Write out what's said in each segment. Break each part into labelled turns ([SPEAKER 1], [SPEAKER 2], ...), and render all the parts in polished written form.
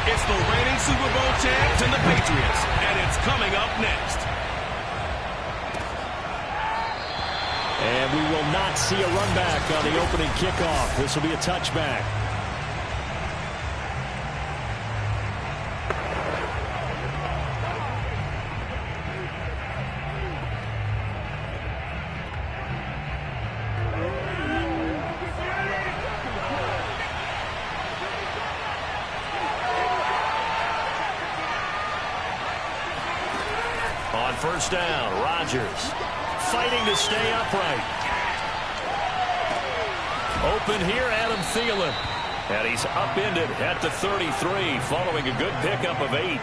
[SPEAKER 1] It's the reigning Super Bowl champs and the Patriots, and it's coming up next.
[SPEAKER 2] And we will not see a run back on the opening kickoff. This will be a touchback. On first down, Rodgers fighting to stay upright. Open here, Adam Thielen. And he's upended at the 33, following a good pickup of 8.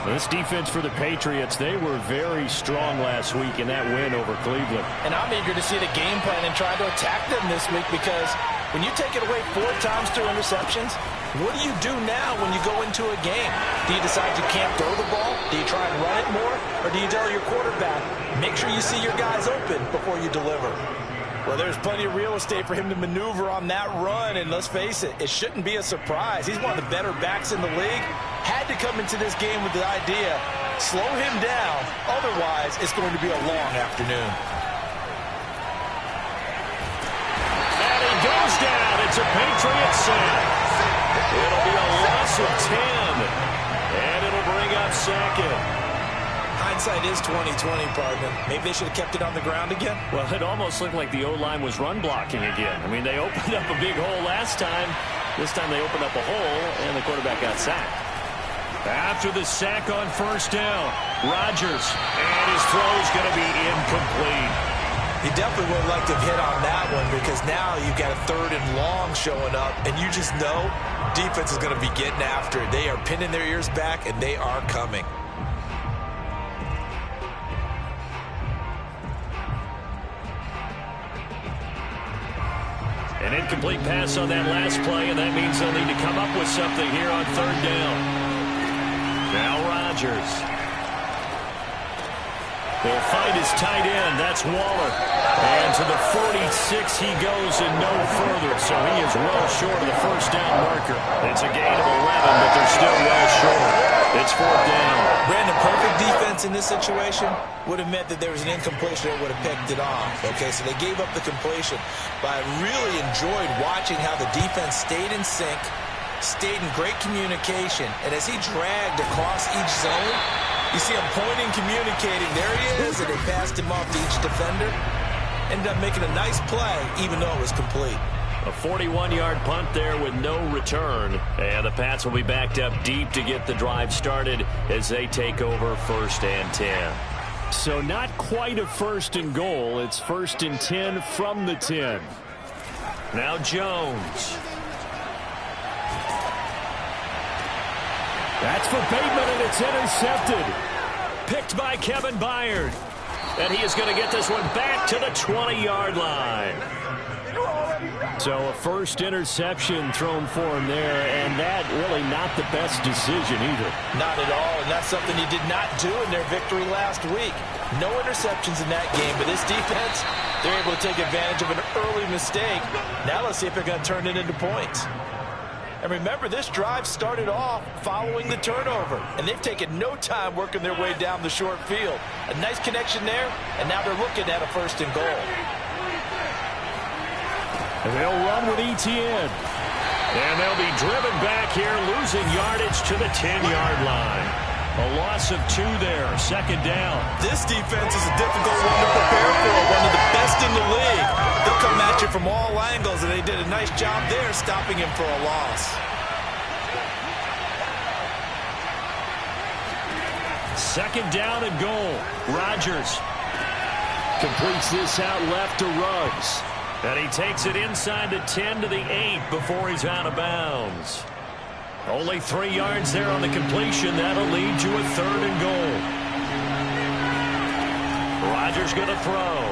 [SPEAKER 2] This defense for the Patriots, they were very strong last week in that win over Cleveland.
[SPEAKER 3] And I'm eager to see the game plan and try to attack them this week, because when you take it away 4 times through interceptions, what do you do now when you go into a game? Do you decide you can't throw the ball? Do you try and run it more? Or do you tell your quarterback, make sure you see your guys open before you deliver? Well, there's plenty of real estate for him to maneuver on that run, and let's face it, it shouldn't be a surprise. He's one of the better backs in the league. Had to come into this game with the idea, slow him down, otherwise it's going to be a long afternoon.
[SPEAKER 2] And he goes down. It's a Patriots sack. It'll be a loss of 10, and it'll bring up second.
[SPEAKER 3] Hindsight is 20/20, partner. Maybe they should have kept it on the ground again.
[SPEAKER 2] Well, it almost looked like the O-line was run blocking again. I mean, they opened up a big hole last time. This time they opened up a hole, and the quarterback got sacked. After the sack on first down, Rodgers, and his throw is going to be incomplete.
[SPEAKER 3] He definitely would have liked to have hit on that one, because now you've got a 3rd and long showing up, and you just know defense is going to be getting after it. They are pinning their ears back, and they are coming.
[SPEAKER 2] An incomplete pass on that last play, and that means they'll need to come up with something here on 3rd down. Now Rodgers. He'll find his tight end. That's Waller. And to the 46 he goes and no further. So he is well short of the first down marker. It's a gain of 11, but they're still well short. It's 4th down.
[SPEAKER 3] Brandon, perfect defense in this situation would have meant that there was an incompletion that would have picked it off. Okay, so they gave up the completion. But I really enjoyed watching how the defense stayed in sync, stayed in great communication, and as he dragged across each zone, you see him pointing, communicating. There he is, and they passed him off to each defender. Ended up making a nice play, even though it was complete.
[SPEAKER 2] A 41-yard punt there with no return. And the Pats will be backed up deep to get the drive started as they take over 1st and 10. So not quite a 1st and goal. It's 1st and 10 from the 10. Now Jones. That's for Bateman, and it's intercepted. Picked by Kevin Byard. And he is going to get this one back to the 20-yard line. So a first interception thrown for him there, and that really not the best decision either.
[SPEAKER 3] Not at all, and that's something he did not do in their victory last week. No interceptions in that game, but this defense, they're able to take advantage of an early mistake. Now let's see if they're going to turn it into points. And remember, this drive started off following the turnover, and they've taken no time working their way down the short field. A nice connection there, and now they're looking at a 1st and goal.
[SPEAKER 2] And they'll run with Etienne. And they'll be driven back here, losing yardage to the 10-yard line. A loss of 2 there, 2nd down.
[SPEAKER 3] This defense is a difficult one to prepare for, one of the best in the league. They'll come at you from all angles, and they did a nice job there stopping him for a loss.
[SPEAKER 2] 2nd down and goal. Rodgers completes this out left to Ruggs. And he takes it inside the 10 to the 8 before he's out of bounds. Only 3 yards there on the completion. That'll lead to a 3rd and goal. Rodgers going to throw.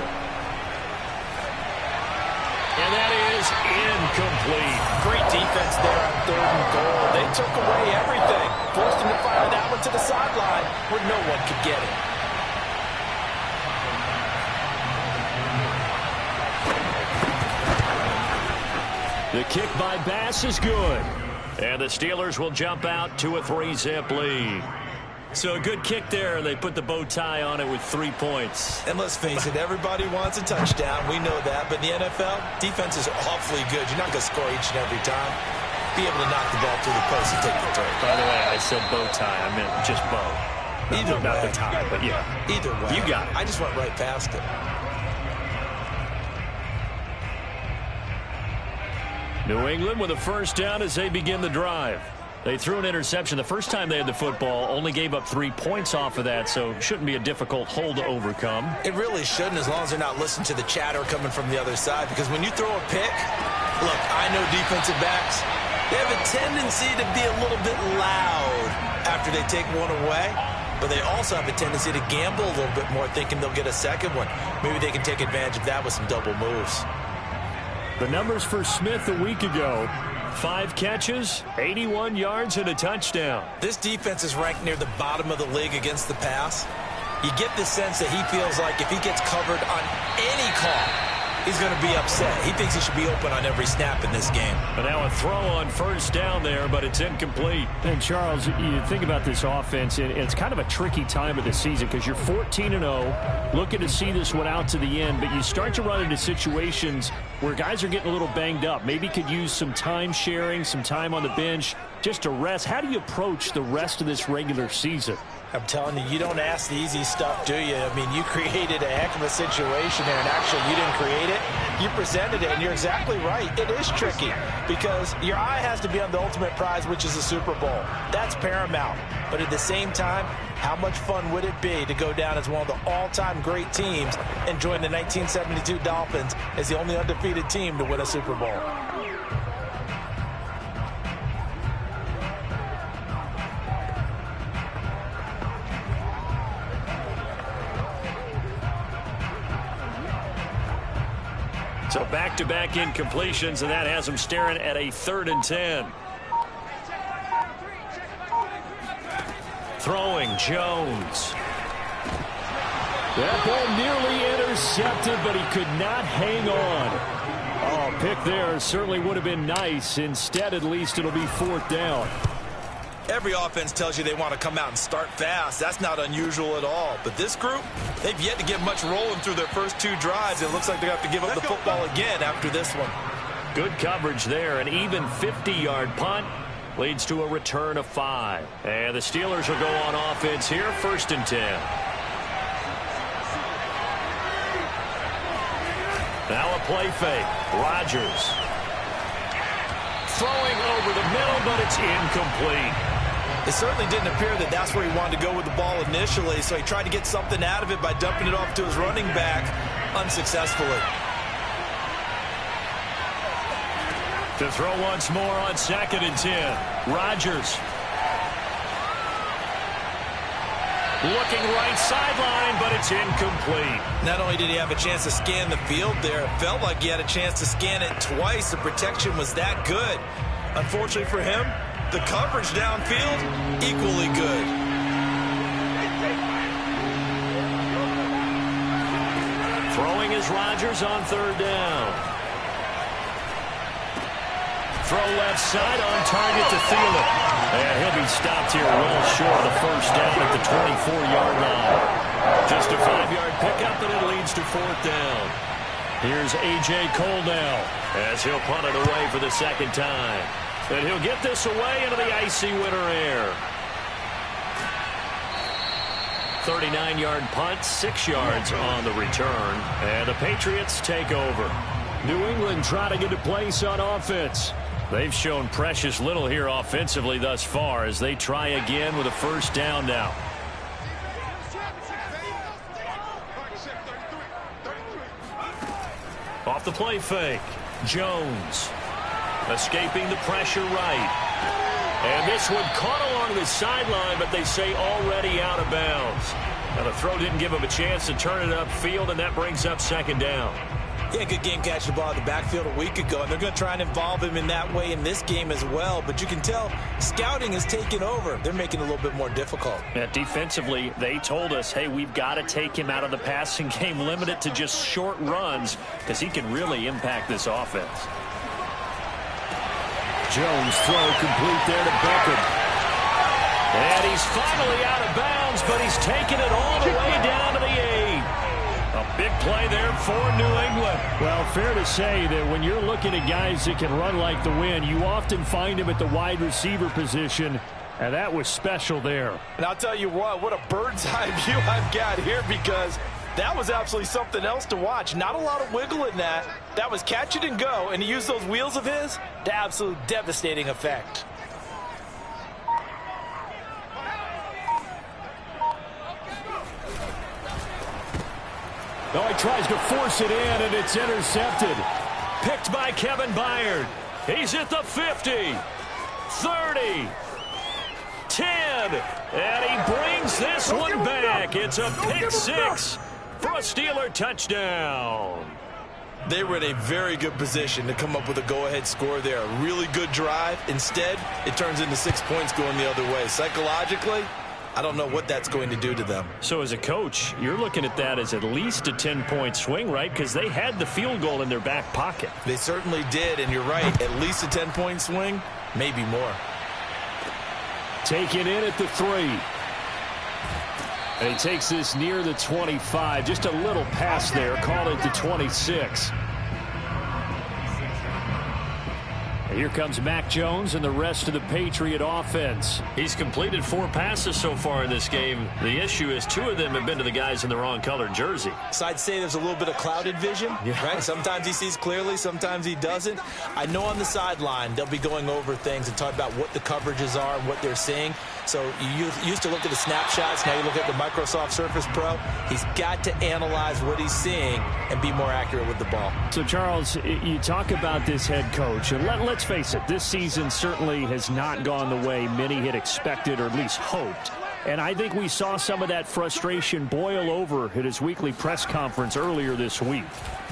[SPEAKER 2] And that is incomplete.
[SPEAKER 3] Great defense there on 3rd and goal. They took away everything. Forced him to fire that one to the sideline where no one could get it. The
[SPEAKER 2] kick by Bass is good. And the Steelers will jump out to a 3-zip lead. So a good kick there. They put the bow tie on it with 3 points.
[SPEAKER 3] And let's face it, everybody wants a touchdown. We know that. But in the NFL, defense is awfully good. You're not going to score each and every time. Be able to knock the ball through the post and take the throw.
[SPEAKER 2] By the way, I said bow tie. I meant just bow.
[SPEAKER 3] Either way.
[SPEAKER 2] Not the tie, but yeah.
[SPEAKER 3] Either way.
[SPEAKER 2] You got it.
[SPEAKER 3] I just went right past it.
[SPEAKER 2] New England with a first down as they begin the drive. They threw an interception the first time they had the football, only gave up 3 points off of that, so shouldn't be a difficult hole to overcome.
[SPEAKER 3] It really shouldn't, as long as they're not listening to the chatter coming from the other side, because when you throw a pick, look, I know defensive backs, they have a tendency to be a little bit loud after they take one away, but they also have a tendency to gamble a little bit more, thinking they'll get a second one. Maybe they can take advantage of that with some double moves.
[SPEAKER 2] The numbers for Smith a week ago: 5 catches, 81 yards, and a touchdown.
[SPEAKER 3] This defense is ranked near the bottom of the league against the pass. You get the sense that he feels like if he gets covered on any call, he's going to be upset. He thinks he should be open on every snap in this game.
[SPEAKER 2] But now a throw on first down there, but it's incomplete. And Charles, you think about this offense, and it's kind of a tricky time of the season because you're 14-0, looking to see this one out to the end, but you start to run into situations where guys are getting a little banged up. Maybe could use some time sharing, some time on the bench just to rest. How do you approach the rest of this regular season?
[SPEAKER 3] I'm telling you, you don't ask the easy stuff, do you? I mean, you created a heck of a situation there, and actually you didn't create it. You presented it, and you're exactly right. It is tricky because your eye has to be on the ultimate prize, which is the Super Bowl. That's paramount. But at the same time, how much fun would it be to go down as one of the all-time great teams and join the 1972 Dolphins as the only undefeated team to win a Super Bowl?
[SPEAKER 2] So back-to-back incompletions, and that has them staring at a 3rd and 10. Throwing, Jones. That ball nearly intercepted, but he could not hang on. Oh, pick there certainly would have been nice. Instead, at least it'll be 4th down.
[SPEAKER 3] Every offense tells you they want to come out and start fast. That's not unusual at all. But this group, they've yet to get much rolling through their first 2 drives. It looks like they have to give up the football again after this one.
[SPEAKER 2] Good coverage there. An even 50-yard punt leads to a return of 5. And the Steelers will go on offense here, 1st and 10. Now a play fake. Rodgers. Throwing over the middle, but it's incomplete.
[SPEAKER 3] It certainly didn't appear that that's where he wanted to go with the ball initially, so he tried to get something out of it by dumping it off to his running back unsuccessfully.
[SPEAKER 2] To throw once more on 2nd and 10. Rodgers. Looking right sideline, but it's incomplete.
[SPEAKER 3] Not only did he have a chance to scan the field there, it felt like he had a chance to scan it twice. The protection was that good. Unfortunately for him, the coverage downfield, equally good.
[SPEAKER 2] Throwing is Rodgers on 3rd down. Throw left side on target to Thielen. And he'll be stopped here well short of the first down at the 24-yard line. Just a 5-yard pickup, and it leads to 4th down. Here's A.J. Cole now as he'll punt it away for the 2nd time. And he'll get this away into the icy winter air. 39-yard punt, 6 yards on the return. And the Patriots take over. New England trying to get a place on offense. They've shown precious little here offensively thus far as they try again with a 1st down now. Off the play fake. Jones escaping the pressure right. And this one caught along the sideline, but they say already out of bounds. Now the throw didn't give him a chance to turn it upfield, and that brings up 2nd down.
[SPEAKER 3] Yeah, good game catching the ball in the backfield a week ago, and they're going to try and involve him in that way in this game as well. But you can tell scouting has taken over. They're making it a little bit more difficult.
[SPEAKER 2] Yeah, defensively, they told us, hey, we've got to take him out of the passing game, limit it to just short runs, because he can really impact this offense. Jones throw complete there to Beckham. And he's finally out of bounds, but he's taken it all the way down to the 8. A big play there for New England. Well, fair to say that when you're looking at guys that can run like the wind, you often find them at the wide receiver position, and that was special there.
[SPEAKER 3] And I'll tell you what a bird's eye view I've got here, because that was absolutely something else to watch. Not a lot of wiggle in that. That was catch it and go, and he used those wheels of his to absolute devastating effect.
[SPEAKER 2] Oh, he tries to force it in, and it's intercepted. Picked by Kevin Byard. He's at the 50, 30, 10, and he brings this one back. It's a pick 6 for a Steeler touchdown.
[SPEAKER 3] They were in a very good position to come up with a go-ahead score there. A really good drive. Instead, it turns into 6 points going the other way. Psychologically, I don't know what that's going to do to them.
[SPEAKER 2] So as a coach, you're looking at that as at least a 10-point swing, right? Because they had the field goal in their back pocket.
[SPEAKER 3] They certainly did, and you're right. At least a 10-point swing, maybe more.
[SPEAKER 2] Taken in at the 3. And he takes this near the 25. Just a little pass there. Call it the 26. And here comes Mac Jones and the rest of the Patriot offense. He's completed 4 passes so far in this game. The issue is 2 of them have been to the guys in the wrong colored jersey.
[SPEAKER 3] So I'd say there's a little bit of clouded vision, right? Sometimes he sees clearly, sometimes he doesn't. I know on the sideline they'll be going over things and talk about what the coverages are and what they're seeing. So you used to look at the snapshots. Now you look at the Microsoft Surface Pro. He's got to analyze what he's seeing and be more accurate with the ball.
[SPEAKER 2] So, Charles, you talk about this head coach. And let's face it, this season certainly has not gone the way many had expected or at least hoped. And I think we saw some of that frustration boil over at his weekly press conference earlier this week.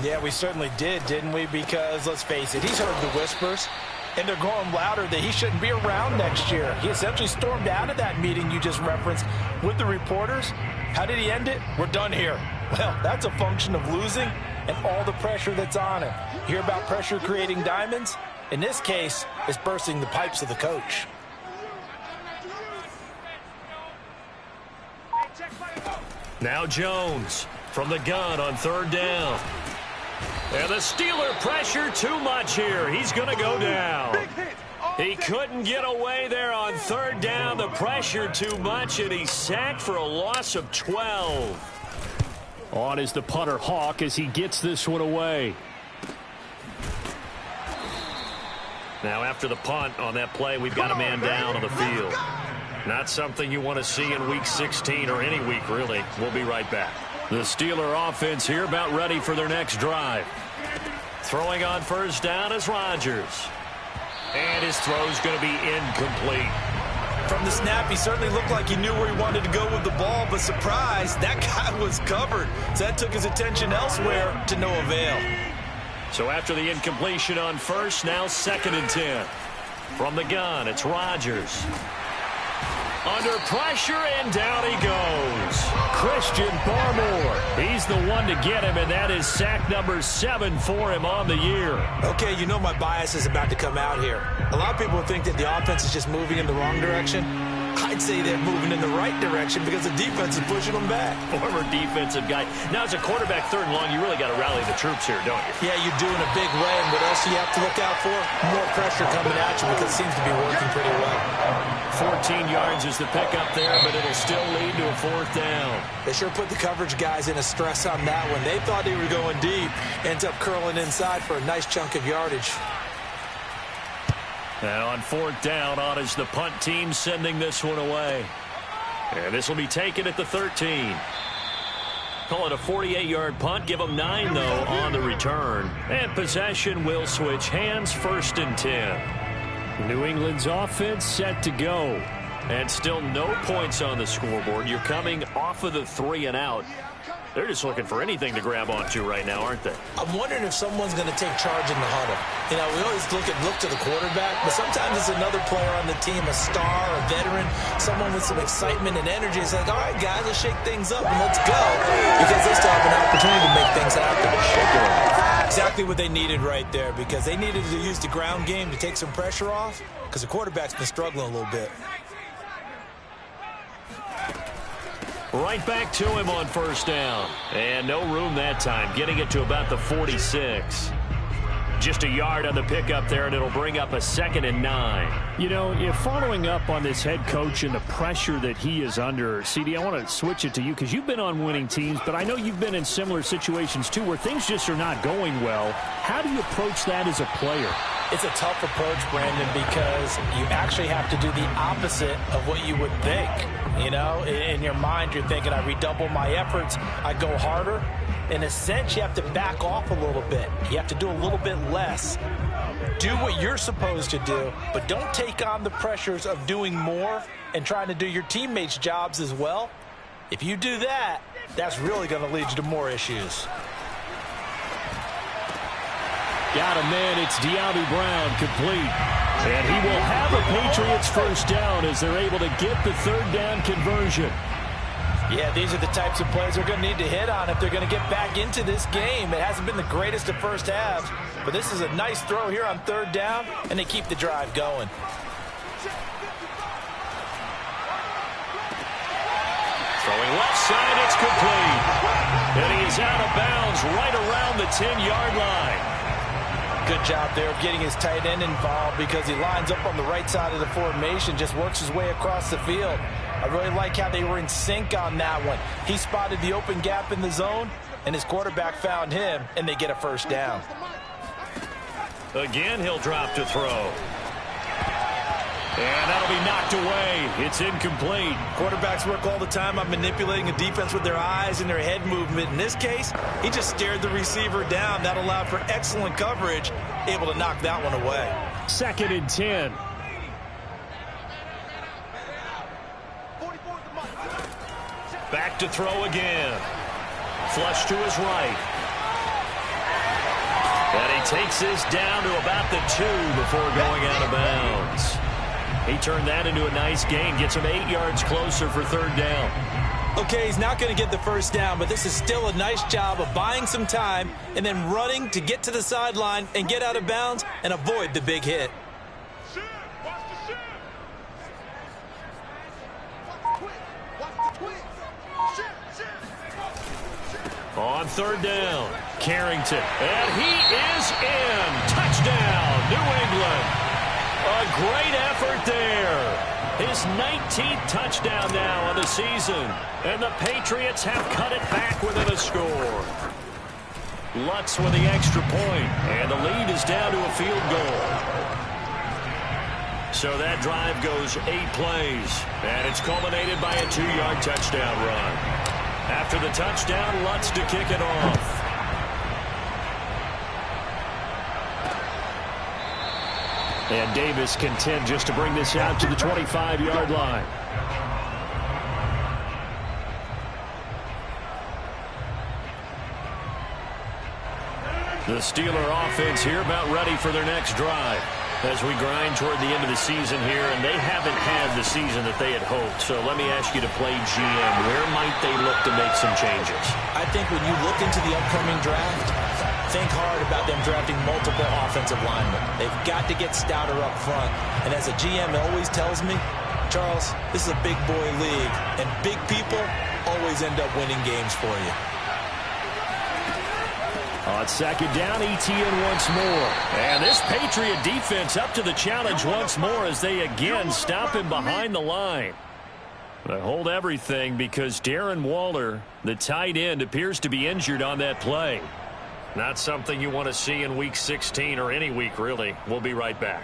[SPEAKER 3] Yeah, we certainly did, didn't we? Because, let's face it, he's heard the whispers. And they're growing louder that he shouldn't be around next year. He essentially stormed out of that meeting you just referenced with the reporters. How did he end it? We're done here. Well, that's a function of losing and all the pressure that's on him. You hear about pressure creating diamonds? In this case, it's bursting the pipes of the coach.
[SPEAKER 2] Now Jones from the gun on 3rd down. And the Steeler pressure too much here. He's going to go down. He couldn't get away there on 3rd down. The pressure too much, and he's sacked for a loss of 12. On is the punter Hawk as he gets this one away. Now after the punt on that play, we've got a man down on the field. Not something you want to see in Week 16 or any week, really. We'll be right back. The Steeler offense here about ready for their next drive. Throwing on 1st down is Rodgers. And his throw's going to be incomplete.
[SPEAKER 3] From the snap, he certainly looked like he knew where he wanted to go with the ball, but surprise, that guy was covered. So that took his attention elsewhere to no avail.
[SPEAKER 2] So after the incompletion on 1st, now 2nd and 10. From the gun, it's Rodgers. Under pressure, and down he goes. Christian Barmore. He's the one to get him, and that is sack number 7 for him on the year.
[SPEAKER 3] Okay, you know my bias is about to come out here. A lot of people think that the offense is just moving in the wrong direction. I'd say they're moving in the right direction because the defense is pushing them back.
[SPEAKER 2] Former defensive guy. Now, as a quarterback 3rd and long, you really got to rally the troops here, don't you?
[SPEAKER 3] Yeah, you do in a big way. And what else do you have to look out for? More pressure coming at you because it seems to be working pretty well.
[SPEAKER 2] 14 yards is the pickup there, but it'll still lead to a 4th down.
[SPEAKER 3] They sure put the coverage guys in a stress on that one. They thought they were going deep. Ends up curling inside for a nice chunk of yardage.
[SPEAKER 2] Now on 4th down, on is the punt team sending this one away. And this will be taken at the 13. Call it a 48-yard punt. Give them 9, though, on the return. And possession will switch hands, 1st and 10. New England's offense set to go. And still no points on the scoreboard. You're coming off of the 3 and out. They're just looking for anything to grab onto right now, aren't they?
[SPEAKER 3] I'm wondering if someone's going to take charge in the huddle. You know, we always look to the quarterback, but sometimes it's another player on the team, a star, a veteran, someone with some excitement and energy. It's like, all right, guys, let's shake things up and let's go, because they still have an opportunity to make things happen.
[SPEAKER 2] Shake it up.
[SPEAKER 3] Exactly what they needed right there, because they needed to use the ground game to take some pressure off, because the quarterback's been struggling a little bit.
[SPEAKER 2] Right back to him on first down. And no room that time, getting it to about the 46. Just a yard on the pickup there, and it'll bring up a 2nd and 9.
[SPEAKER 4] You know, if following up on this head coach and the pressure that he is under, CD, I want to switch it to you because you've been on winning teams, but I know you've been in similar situations too where things just are not going well. How do you approach that as a player?
[SPEAKER 3] It's a tough approach, Brandon, because you actually have to do the opposite of what you would think. You know, in your mind, you're thinking, I redouble my efforts, I go harder. In a sense, you have to back off a little bit. You have to do a little bit less. Do what you're supposed to do, but don't take on the pressures of doing more and trying to do your teammates' jobs as well. If you do that, that's really going to lead you to more issues.
[SPEAKER 4] Got him, man. It's De'Ami Brown, complete. And he will have a Patriots first down as they're able to get the 3rd down conversion.
[SPEAKER 3] Yeah, these are the types of plays they're going to need to hit on if they're going to get back into this game. It hasn't been the greatest of first halves, but this is a nice throw here on 3rd down, and they keep the drive going.
[SPEAKER 2] Throwing left side, it's complete. And he's out of bounds right around the 10-yard line.
[SPEAKER 3] Good job there of getting his tight end involved because he lines up on the right side of the formation, just works his way across the field. I really like how they were in sync on that one. He spotted the open gap in the zone, and his quarterback found him, and they get a first down.
[SPEAKER 2] Again, he'll drop to throw. And that'll be knocked away. It's incomplete.
[SPEAKER 3] Quarterbacks work all the time on manipulating a defense with their eyes and their head movement. In this case, he just stared the receiver down. That allowed for excellent coverage, able to knock that one away.
[SPEAKER 4] 2nd and 10.
[SPEAKER 2] Back to throw again. Flush to his right. And he takes this down to about the 2 before going out of bounds. He turned that into a nice gain, gets him 8 yards closer for 3rd down.
[SPEAKER 3] Okay, he's not going to get the first down, but this is still a nice job of buying some time and then running to get to the sideline and get out of bounds and avoid the big hit.
[SPEAKER 2] On 3rd down, Carrington, and he is in. Touchdown, New England. A great effort there. His 19th touchdown now on the season, and the Patriots have cut it back within a score. Lutz with the extra point, and the lead is down to a field goal. So that drive goes 8 plays, and it's culminated by a 2-yard touchdown run. After the touchdown, Lutz to kick it off.
[SPEAKER 4] And Davis content just to bring this out to the 25-yard line. The Steeler offense here about ready for their next drive as we grind toward the end of the season here, and they haven't had the season that they had hoped. So let me ask you to play GM. Where might they look to make some changes?
[SPEAKER 3] I think when you look into the upcoming draft, think hard about them drafting multiple offensive linemen. They've got to get stouter up front. And as a GM, it always tells me, Charles, this is a big boy league, and big people always end up winning games for you.
[SPEAKER 4] On 2nd down, ETN once more. And this Patriot defense up to the challenge once more as they again stop him behind the line. They hold everything because Darren Waller, the tight end, appears to be injured on that play. Not something you want to see in Week 16 or any week, really. We'll be right back.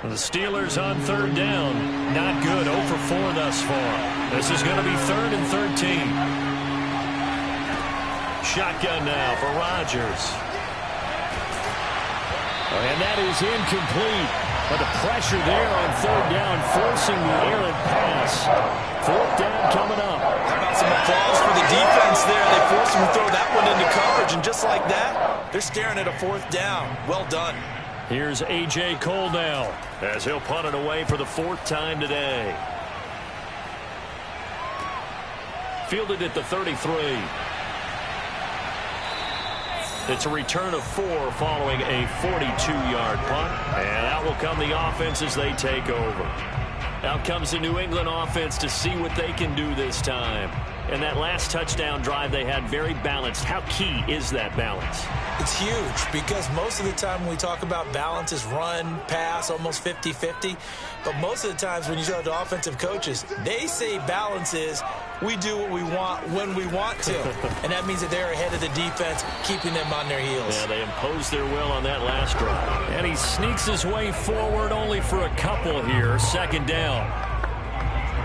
[SPEAKER 4] The Steelers on 3rd down. Not good. 0 for 4 thus far. This is going to be 3rd and 13. Shotgun now for Rodgers. And that is incomplete. But the pressure there on 3rd down, forcing the errant pass. 4th down coming up.
[SPEAKER 3] How about some applause for the defense there? They forced him to throw that one into coverage, and just like that, they're staring at a 4th down. Well done.
[SPEAKER 4] Here's A.J. Cole now
[SPEAKER 2] as he'll punt it away for the 4th time today. Fielded at the 33. It's a return of 4 following a 42-yard punt. And out will come the offense as they take over. Out comes the New England offense to see what they can do this time. And that last touchdown drive they had very balanced. How key is that balance?
[SPEAKER 3] It's huge because most of the time when we talk about balance is run, pass, almost 50-50. But most of the times when you talk to offensive coaches, they say balance is we do what we want when we want to. And that means that they're ahead of the defense, keeping them on their heels.
[SPEAKER 2] Yeah, they imposed their will on that last drive. And he sneaks his way forward only for a couple here. Second down.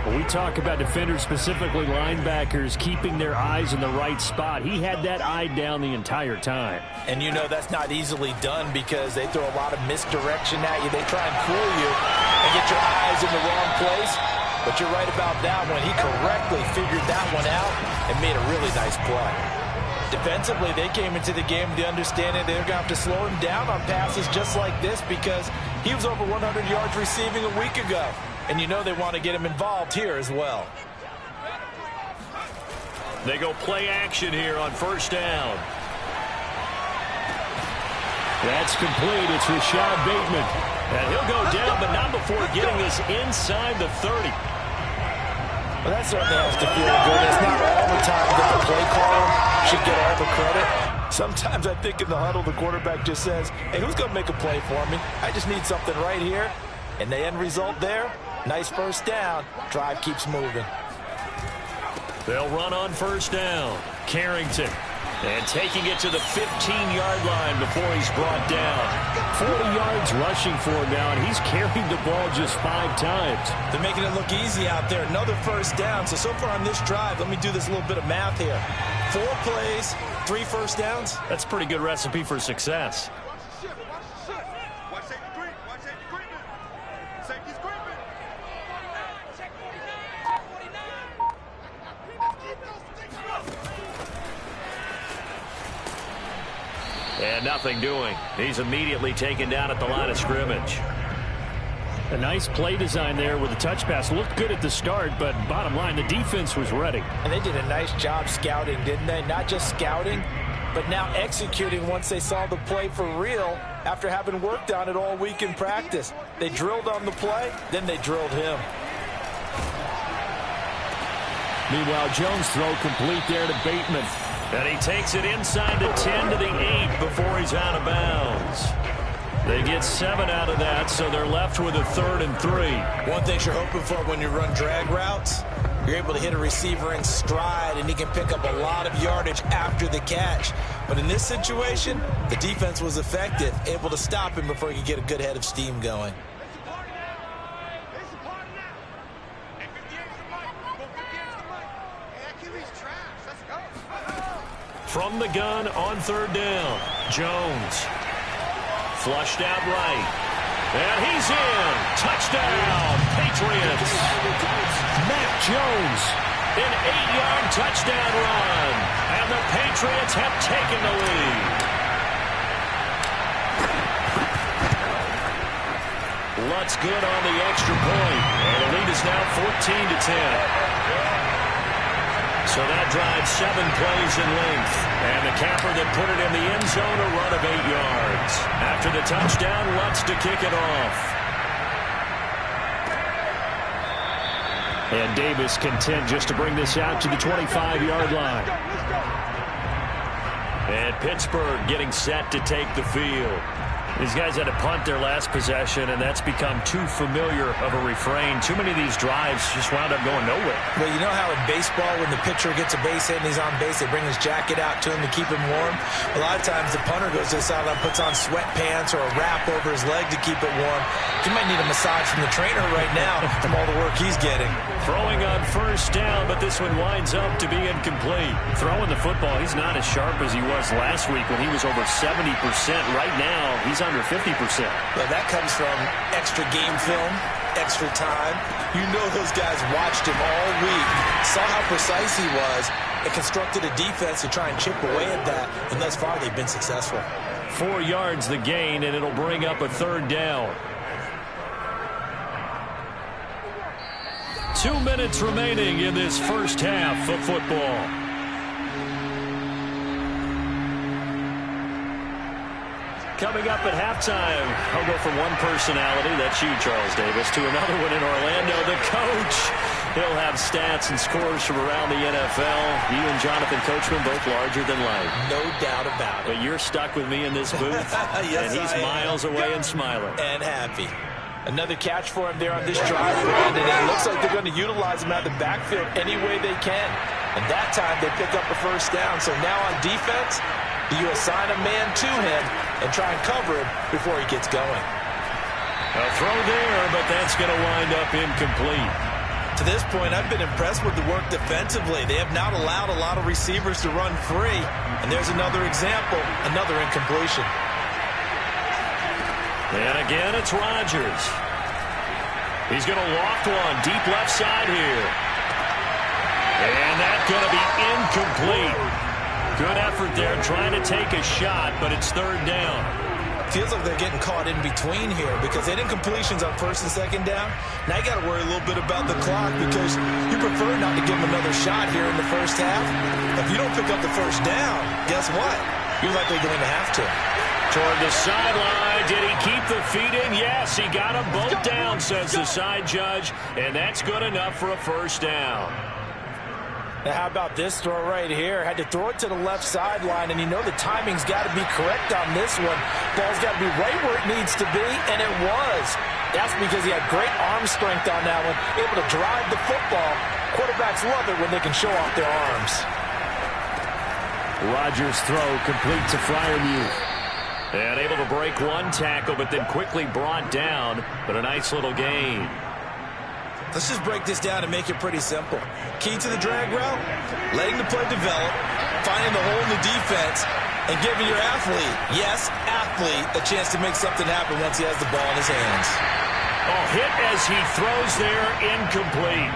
[SPEAKER 4] When we talk about defenders, specifically linebackers, keeping their eyes in the right spot, he had that eye down the entire time.
[SPEAKER 3] And you know that's not easily done because they throw a lot of misdirection at you. They try and fool you and get your eyes in the wrong place. But you're right about that one. He correctly figured that one out and made a really nice play. Defensively, they came into the game with the understanding they're going to have to slow him down on passes just like this because he was over 100 yards receiving a week ago. And you know they want to get him involved here as well.
[SPEAKER 2] They go play action here on first down.
[SPEAKER 4] That's complete. It's Rashad Bateman.
[SPEAKER 2] And he'll go down, but not before getting this inside the 30.
[SPEAKER 3] Well, that certainly has to feel good. It's not all the time that the play caller should get all the credit. Sometimes I think in the huddle, the quarterback just says, hey, who's going to make a play for me? I just need something right here. And the end result there, nice first down. Drive keeps moving.
[SPEAKER 2] They'll run on first down. Carrington. And taking it to the 15-yard line before he's brought down.
[SPEAKER 4] 40 yards rushing for him now, and he's carried the ball just 5 times.
[SPEAKER 3] They're making it look easy out there. Another first down. So far on this drive, let me do this little bit of math here. 4 plays, 3 first downs.
[SPEAKER 2] That's a pretty good recipe for success. And nothing doing. He's immediately taken down at the line of scrimmage.
[SPEAKER 4] A nice play design there with the touch pass. Looked good at the start, but bottom line, the defense was ready.
[SPEAKER 3] And they did a nice job scouting, didn't they? Not just scouting, but now executing once they saw the play for real after having worked on it all week in practice. They drilled on the play, then they drilled him.
[SPEAKER 4] Meanwhile, Jones' throw complete there to Bateman.
[SPEAKER 2] And he takes it inside the 10 to the 8 before he's out of bounds. They get 7 out of that, so they're left with a 3rd and 3.
[SPEAKER 3] One thing you're hoping for when you run drag routes, you're able to hit a receiver in stride, and he can pick up a lot of yardage after the catch. But in this situation, the defense was effective, able to stop him before he could get a good head of steam going.
[SPEAKER 2] From the gun on 3rd down, Jones. Flushed out right. And he's in. Touchdown, Patriots.
[SPEAKER 4] Mac Jones.
[SPEAKER 2] An 8-yard touchdown run. And the Patriots have taken the lead. Lutz good on the extra point. And the lead is now 14-10. So that drives 7 plays in length. And the capper that put it in the end zone, a run of 8 yards. After the touchdown, Lutz to kick it off.
[SPEAKER 4] And Davis content just to bring this out to the 25-yard line.
[SPEAKER 2] And Pittsburgh getting set to take the field. These guys had to punt their last possession, and that's become too familiar of a refrain. Too many of these drives just wound up going nowhere.
[SPEAKER 3] Well, you know how in baseball, when the pitcher gets a base hit and he's on base, they bring his jacket out to him to keep him warm? A lot of times the punter goes to the sideline, puts on sweatpants or a wrap over his leg to keep it warm. He might need a massage from the trainer right now from all the work he's getting.
[SPEAKER 2] Throwing on first down, but this one winds up to be incomplete.
[SPEAKER 4] Throwing the football, he's not as sharp as he was last week when he was over 70%. Right now, he's under 50%.
[SPEAKER 3] Well, that comes from extra game film, extra time. You know those guys watched him all week, saw how precise he was, and constructed a defense to try and chip away at that, and thus far they've been successful.
[SPEAKER 2] 4 yards the gain, and it'll bring up a 3rd down. 2 minutes remaining in this first half of football.
[SPEAKER 4] coming up at halftime. I'll go from one personality, that's you, Charles Davis, to another one in Orlando, the coach. He'll have stats and scores from around the NFL. You and Jonathan Coachman both larger than life.
[SPEAKER 3] No doubt about it.
[SPEAKER 4] But you're stuck with me in this booth,
[SPEAKER 3] yes,
[SPEAKER 4] and he's miles away and smiling.
[SPEAKER 3] And happy. Another catch for him there on this drive, Brandon. And it looks like they're going to utilize him out of the backfield any way they can. And that time they pick up a first down. So now on defense, you assign a man to him and try and cover him before he gets going.
[SPEAKER 4] A throw there, but that's going to wind up incomplete.
[SPEAKER 3] To this point, I've been impressed with the work defensively. They have not allowed a lot of receivers to run free. And there's another example, another incompletion.
[SPEAKER 4] And again, it's Rodgers. He's going to loft one deep left side here. And that's going to be incomplete. Good effort there trying to take a shot, but it's third down.
[SPEAKER 3] Feels like they're getting caught in between here because they did incompletions on first and second down. Now you got to worry a little bit about the clock because you prefer not to give them another shot here in the first half. If you don't pick up the first down, guess what? You're likely going to have to.
[SPEAKER 4] Toward the sideline. Did he keep the feet in? Yes, he got them both down, says the side judge, and that's good enough for a first down.
[SPEAKER 3] Now, how about this throw right here? Had to throw it to the left sideline, and you know the timing's got to be correct on this one. Ball's got to be right where it needs to be, and it was. That's because he had great arm strength on that one, able to drive the football. Quarterbacks love it when they can show off their arms.
[SPEAKER 4] Rodgers' throw complete to Freiermuth. And able to break one tackle, but then quickly brought down. But a nice little gain.
[SPEAKER 3] Let's just break this down and make it pretty simple. Key to the drag route, letting the play develop, finding the hole in the defense, and giving your athlete, yes, athlete, a chance to make something happen once he has the ball in his hands.
[SPEAKER 4] Oh, hit as he throws there, incomplete.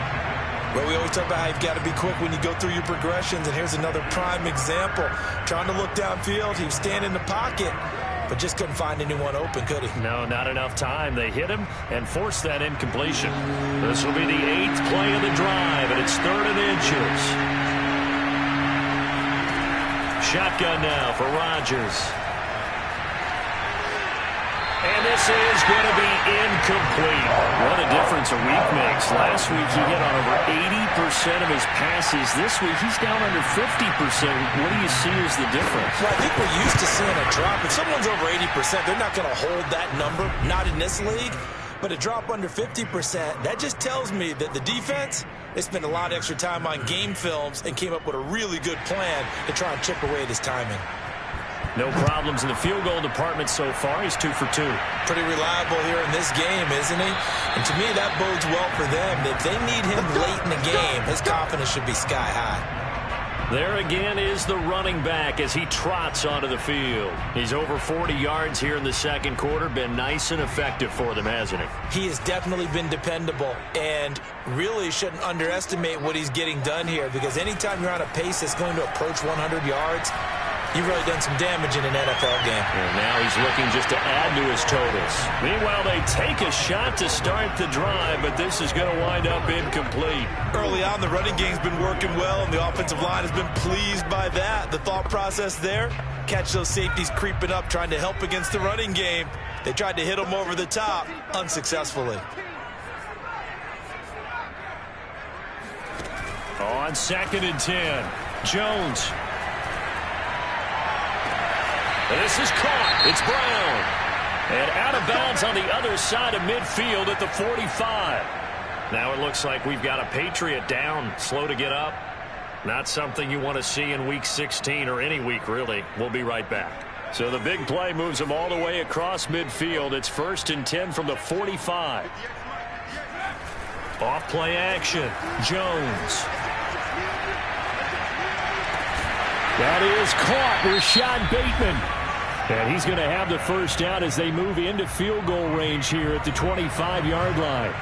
[SPEAKER 3] Well, we always talk about how you've got to be quick when you go through your progressions, and here's another prime example. Trying to look downfield, he was standing in the pocket, but just couldn't find anyone open, could he?
[SPEAKER 4] No, not enough time. They hit him and forced that incompletion. This will be the 8th play of the drive, and it's 3rd and inches. Shotgun now for Rodgers. And this is going to be incomplete. What a difference a week makes. Last week he hit on over 80% of his passes. This week he's down under 50%. What do you see as the difference?
[SPEAKER 3] Well, I think we're used to seeing a drop. If someone's over 80%, they're not going to hold that number, not in this league. But a drop under 50%, that just tells me that the defense, they spent a lot of extra time on game films and came up with a really good plan to try and chip away at his timing.
[SPEAKER 4] No problems in the field goal department so far. He's 2 for 2.
[SPEAKER 3] Pretty reliable here in this game, isn't he? And to me, that bodes well for them. If they need him late in the game, his confidence should be sky high.
[SPEAKER 4] There again is the running back as he trots onto the field. He's over 40 yards here in the second quarter. Been nice and effective for them, hasn't he?
[SPEAKER 3] He has definitely been dependable and really shouldn't underestimate what he's getting done here because anytime you're on a pace that's going to approach 100 yards, you've really done some damage in an NFL game.
[SPEAKER 4] And now he's looking just to add to his totals. Meanwhile, they take a shot to start the drive, but this is going to wind up incomplete.
[SPEAKER 3] Early on, the running game's been working well, and the offensive line has been pleased by that. The thought process there, catch those safeties creeping up, trying to help against the running game. They tried to hit them over the top, unsuccessfully.
[SPEAKER 4] On 2nd and 10, Jones. And this is caught. It's Brown. And out of bounds on the other side of midfield at the 45. Now it looks like we've got a Patriot down, slow to get up. Not something you want to see in Week 16 or any week, really. We'll be right back. So the big play moves them all the way across midfield. It's 1st and 10 from the 45. Off play action. Jones. That is caught. Rashad Bateman. And he's going to have the first down as they move into field goal range here at the 25-yard line.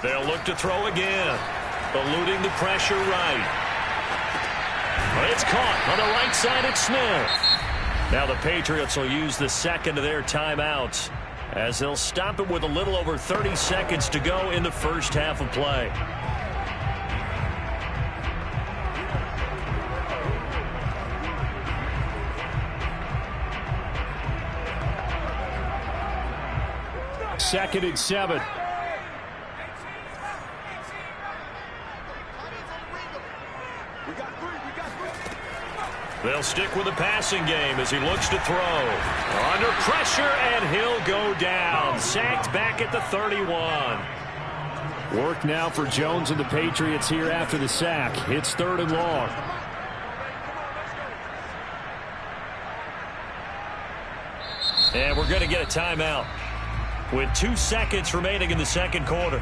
[SPEAKER 4] They'll look to throw again. Eluding the pressure right. It's caught on the right side. It's Smith. Now the Patriots will use the second of their timeouts as they'll stop it with a little over 30 seconds to go in the first half of play. Second and 7. They'll stick with the passing game as he looks to throw. Under pressure, and he'll go down. Sacked back at the 31. Work now for Jones and the Patriots here after the sack. It's 3rd and long. And we're going to get a timeout with 2 seconds remaining in the second quarter.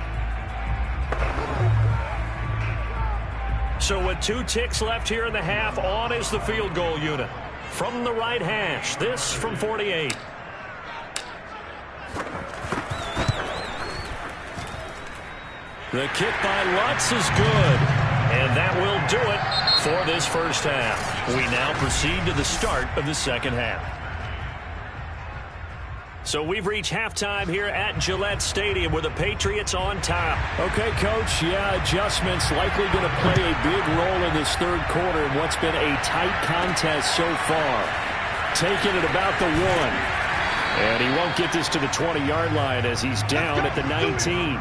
[SPEAKER 4] So with 2 ticks left here in the half, on is the field goal unit. From the right hash, this from 48. The kick by Lutz is good. And that will do it for this first half. We now proceed to the start of the second half. So we've reached halftime here at Gillette Stadium with the Patriots on top. Okay, Coach, yeah, adjustments likely going to play a big role in this third quarter in what's been a tight contest so far. Taking it about the 1. And he won't get this to the 20-yard line as he's down at the 19.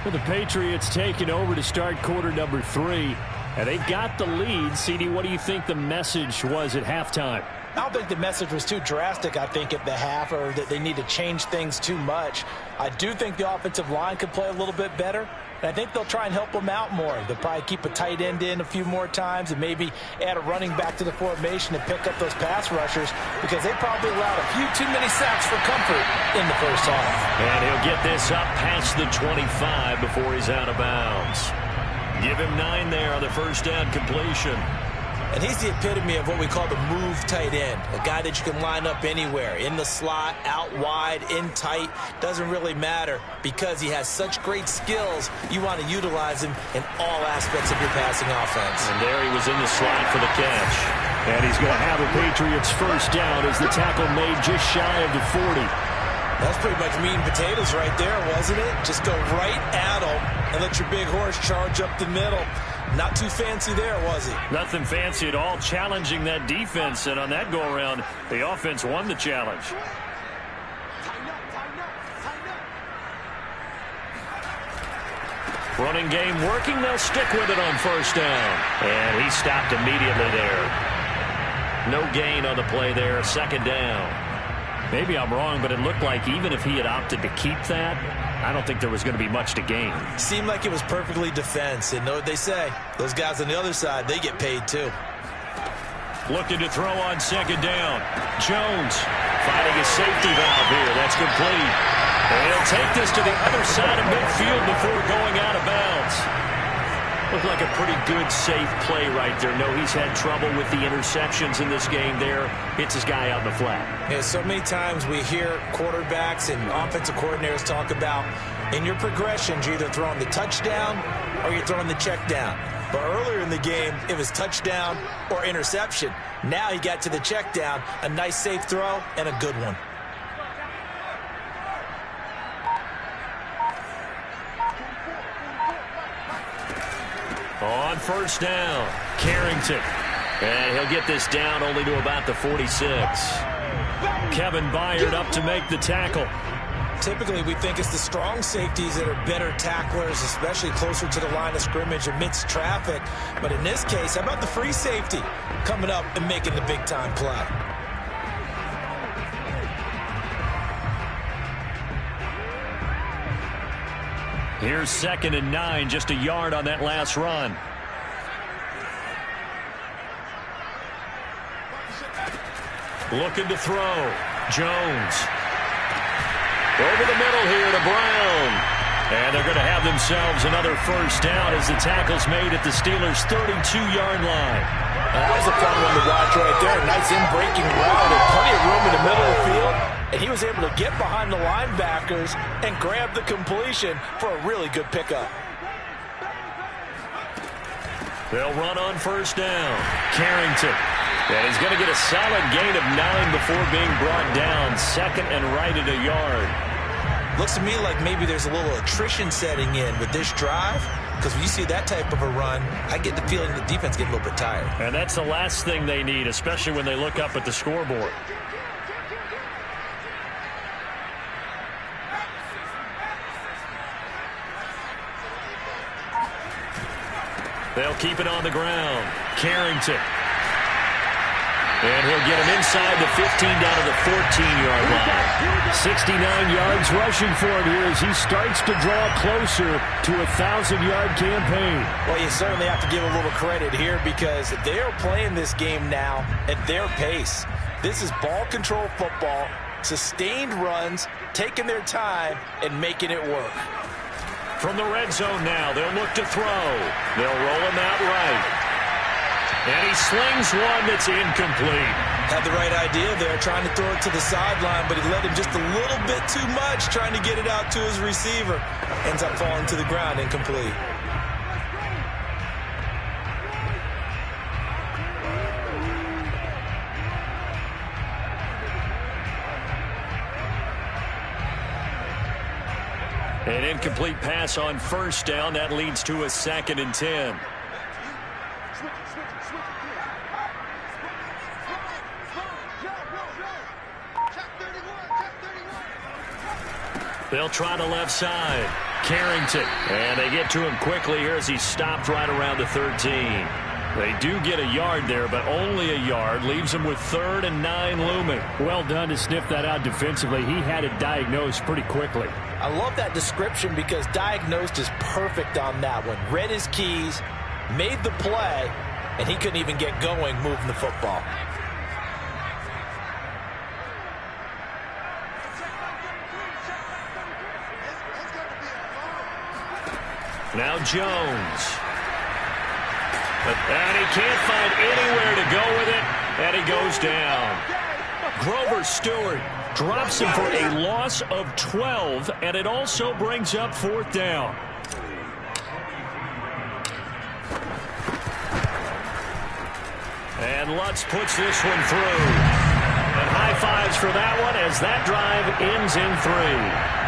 [SPEAKER 4] Well, the Patriots taking over to start quarter number 3. And they've got the lead. CD, what do you think the message was at halftime?
[SPEAKER 3] I don't think the message was too drastic, I think, at the half, or that they need to change things too much. I do think the offensive line could play a little bit better, and I think they'll try and help them out more. They'll probably keep a tight end in a few more times and maybe add a running back to the formation and pick up those pass rushers because they probably allowed a few too many sacks for comfort in the first half.
[SPEAKER 4] And he'll get this up past the 25 before he's out of bounds. Give him 9 there on the first down completion.
[SPEAKER 3] And he's the epitome of what we call the move tight end. A guy that you can line up anywhere. In the slot, out wide, in tight. Doesn't really matter because he has such great skills. You want to utilize him in all aspects of your passing offense.
[SPEAKER 4] And there he was in the slot for the catch. And he's going to have the Patriots first down as the tackle made just shy of the 40.
[SPEAKER 3] That's pretty much meat and potatoes right there, wasn't it? Just go right at him and let your big horse charge up the middle. Not too fancy there, was he?
[SPEAKER 4] Nothing fancy at all, challenging that defense. And on that go-around, the offense won the challenge. Running game working. They'll stick with it on first down. And he stopped immediately there. No gain on the play there. Second down. Maybe I'm wrong, but it looked like even if he had opted to keep that, I don't think there was going to be much to gain.
[SPEAKER 3] Seemed like it was perfectly defense. And know what they say? Those guys on the other side, they get paid too.
[SPEAKER 4] Looking to throw on second down. Jones finding a safety valve here. That's complete. And he'll take this to the other side of midfield before going out of bounds. Looked like a pretty good, safe play right there. No, he's had trouble with the interceptions in this game there. Hits his guy out in the flat.
[SPEAKER 3] Yeah, so many times we hear quarterbacks and offensive coordinators talk about in your progressions, you're either throwing the touchdown or you're throwing the check down. But earlier in the game, it was touchdown or interception. Now he got to the check down, a nice safe throw and a good one.
[SPEAKER 4] On first down, Carrington. And he'll get this down only to about the 46. Kevin Byard up to make the tackle.
[SPEAKER 3] Typically, we think it's the strong safeties that are better tacklers, especially closer to the line of scrimmage amidst traffic. But in this case, how about the free safety coming up and making the big-time play?
[SPEAKER 4] Here's 2nd and 9, just a yard on that last run. Looking to throw. Jones. Over the middle here to Brown. And they're going to have themselves another first down as the tackle's made at the Steelers' 32-yard line.
[SPEAKER 3] That was a fun one to watch right there. Nice in-breaking route and plenty of room in the middle of the field. And he was able to get behind the linebackers and grab the completion for a really good pickup.
[SPEAKER 4] They'll run on first down. Carrington. And he's going to get a solid gain of 9 before being brought down. Second and right at a yard.
[SPEAKER 3] Looks to me like maybe there's a little attrition setting in with this drive. Because when you see that type of a run, I get the feeling the defense getting a little bit tired.
[SPEAKER 4] And that's the last thing they need, especially when they look up at the scoreboard. They'll keep it on the ground. Carrington. And he'll get him inside the 15 down to the 14-yard line. 69 yards rushing for him here as he starts to draw closer to a 1,000-yard campaign.
[SPEAKER 3] Well, you certainly have to give a little credit here because they're playing this game now at their pace. This is ball control football, sustained runs, taking their time, and making it work.
[SPEAKER 4] From the red zone now, they'll look to throw. They'll roll him out right. And he slings one that's incomplete.
[SPEAKER 3] Had the right idea there, trying to throw it to the sideline, but he let him just a little bit too much, trying to get it out to his receiver. Ends up falling to the ground, incomplete.
[SPEAKER 4] An incomplete pass on first down. That leads to a 2nd and 10. They'll try the left side. Carrington. And they get to him quickly here as he stopped right around the 13. They do get a yard there, but only a yard. Leaves him with 3rd and 9 looming. Well done to sniff that out defensively. He had it diagnosed pretty quickly.
[SPEAKER 3] I love that description because diagnosed is perfect on that one. Read his keys, made the play, and he couldn't even get going moving the football.
[SPEAKER 4] Now Jones. And he can't find anywhere to go with it, and he goes down. Grover Stewart drops him for a loss of 12, and it also brings up 4th down. And Lutz puts this one through. And high fives for that one as that drive ends in 3.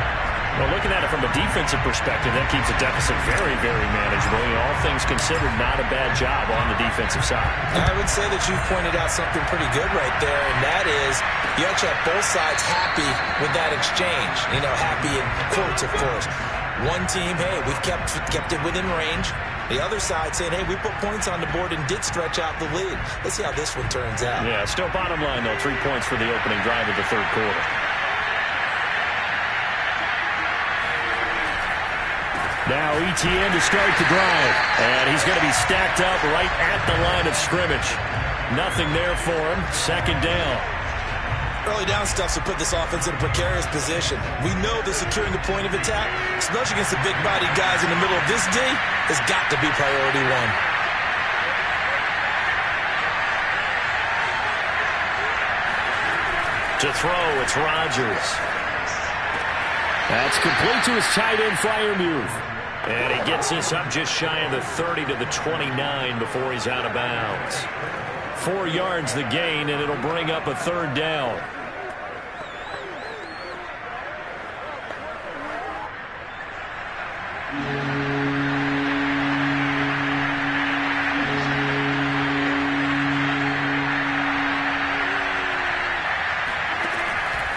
[SPEAKER 4] Well, looking at it from a defensive perspective, that keeps the deficit very, very manageable. All things considered, not a bad job on the defensive side.
[SPEAKER 3] I would say that you pointed out something pretty good right there, and that is you actually have both sides happy with that exchange. You know, happy in quotes, of course. One team, hey, we've kept it within range. The other side saying, hey, we put points on the board and did stretch out the lead. Let's see how this one turns out.
[SPEAKER 4] Yeah, still bottom line, though, 3 points for the opening drive of the 3rd quarter. Now ETN to start the drive. And he's going to be stacked up right at the line of scrimmage. Nothing there for him. 2nd down.
[SPEAKER 3] Early down stuff to put this offense in a precarious position. We know that securing the point of attack, especially against the big-bodied guys in the middle of this D, has got to be priority 1.
[SPEAKER 4] To throw, it's Rodgers. That's complete to his tight end, Freiermuth. And he gets this up just shy of the 30 to the 29 before he's out of bounds. 4 yards the gain, and it'll bring up a 3rd down.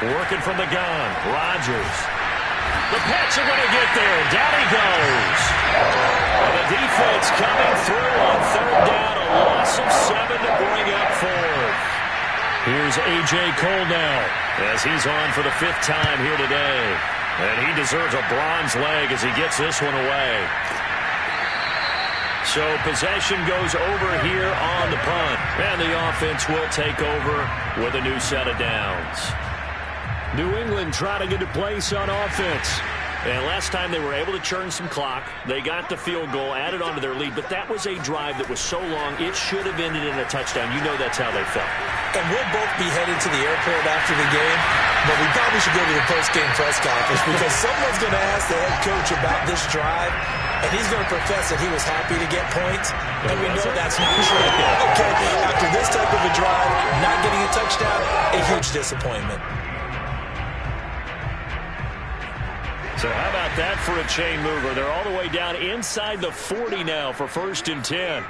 [SPEAKER 4] Working from the gun, Rodgers. The Pats are going to get there. Down he goes. And the defense coming through on 3rd down. A loss of 7 to bring up 4th. Here's A.J. Cole now as he's on for the 5th time here today. And he deserves a bronze leg as he gets this one away. So possession goes over here on the punt. And the offense will take over with a new set of downs. New England trying to get a place on offense. And last time they were able to churn some clock. They got the field goal, added on to their lead. But that was a drive that was so long, it should have ended in a touchdown. You know that's how they felt.
[SPEAKER 3] And we'll both be headed to the airport after the game. But we probably should go to the post-game press conference because someone's going to ask the head coach about this drive. and he's going to profess that he was happy to get points, and we know that's not true. Okay, after this type of a drive, not getting a touchdown, a huge disappointment.
[SPEAKER 4] So how about that for a chain mover? They're all the way down inside the 40 now for 1st and 10.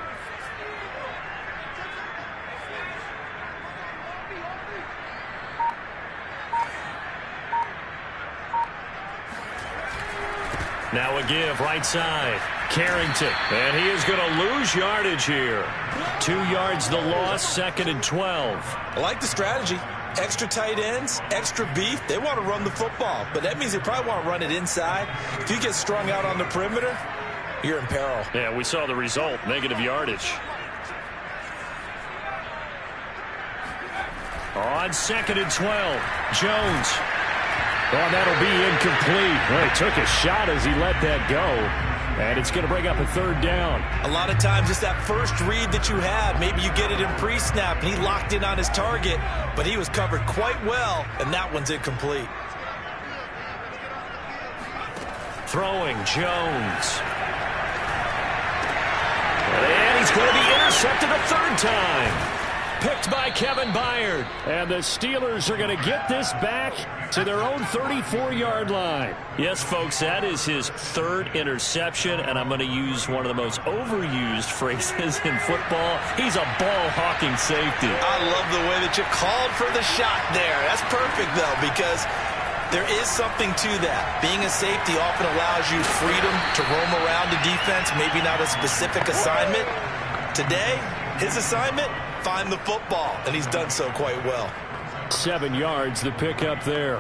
[SPEAKER 4] Now a give right side. Carrington. And he is going to lose yardage here. 2 yards the loss, 2nd and 12.
[SPEAKER 3] I like the strategy. Extra tight ends, extra beef. They want to run the football, but that means they probably want to run it inside. If you get strung out on the perimeter, you're in peril.
[SPEAKER 4] Yeah, we saw the result, negative yardage. On 2nd and 12, Jones. Oh, that'll be incomplete. Well, he took a shot as he let that go. And it's going to bring up a 3rd down.
[SPEAKER 3] A lot of times it's that first read that you had. Maybe you get it in pre-snap, and he locked in on his target, but he was covered quite well, and that one's incomplete.
[SPEAKER 4] Throwing, Jones. And he's going to be intercepted a 3rd time. Picked by Kevin Byard. And the Steelers are going to get this back to their own 34-yard line. Yes, folks, that is his 3rd interception, and I'm going to use one of the most overused phrases in football. He's a ball-hawking safety.
[SPEAKER 3] I love the way that you called for the shot there. That's perfect, though, because there is something to that. Being a safety often allows you freedom to roam around the defense, maybe not a specific assignment. Today, his assignment, find the football, and he's done so quite well.
[SPEAKER 4] 7 yards, the pickup there.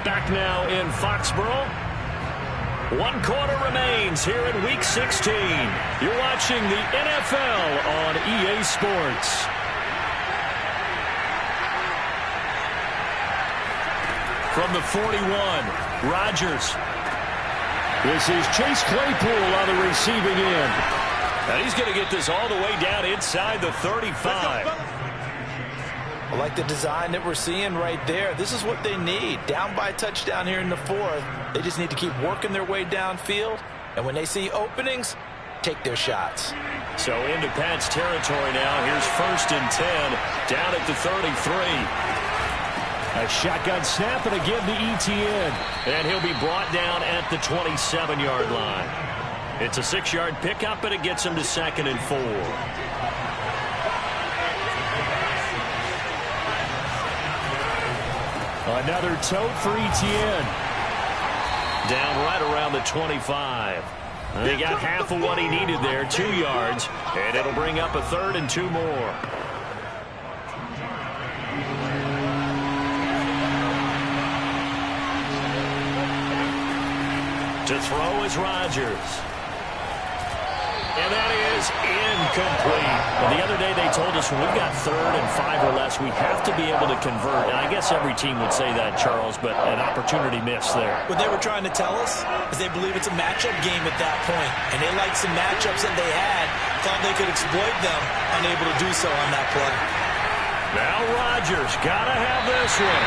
[SPEAKER 4] Back now in Foxborough. 1 quarter remains here in Week 16. You're watching the NFL on EA Sports. From the 41, Rodgers. This is Chase Claypool on the receiving end. And he's going to get this all the way down inside the 35.
[SPEAKER 3] I like the design that we're seeing right there. This is what they need. Down by a touchdown here in the 4th. They just need to keep working their way downfield. And when they see openings, take their shots.
[SPEAKER 4] So into Pat's territory now. Here's 1st and 10 down at the 33. A shotgun snap and a give to ETN. And he'll be brought down at the 27-yard line. It's a 6-yard pickup, and it gets him to 2nd and 4. Another tote for ETN. Down right around the 25. He got half of what he needed there, 2 yards, and it'll bring up a 3rd and 2 more. To throw is Rodgers. And that is incomplete. Well, the other day they told us when we've got 3rd and 5 or less, we have to be able to convert. And I guess every team would say that, Charles, but an opportunity missed there.
[SPEAKER 3] What they were trying to tell us is they believe it's a matchup game at that point. And they liked some matchups that they had, thought they could exploit them, unable to do so on that play.
[SPEAKER 4] Now Rodgers got to have this one.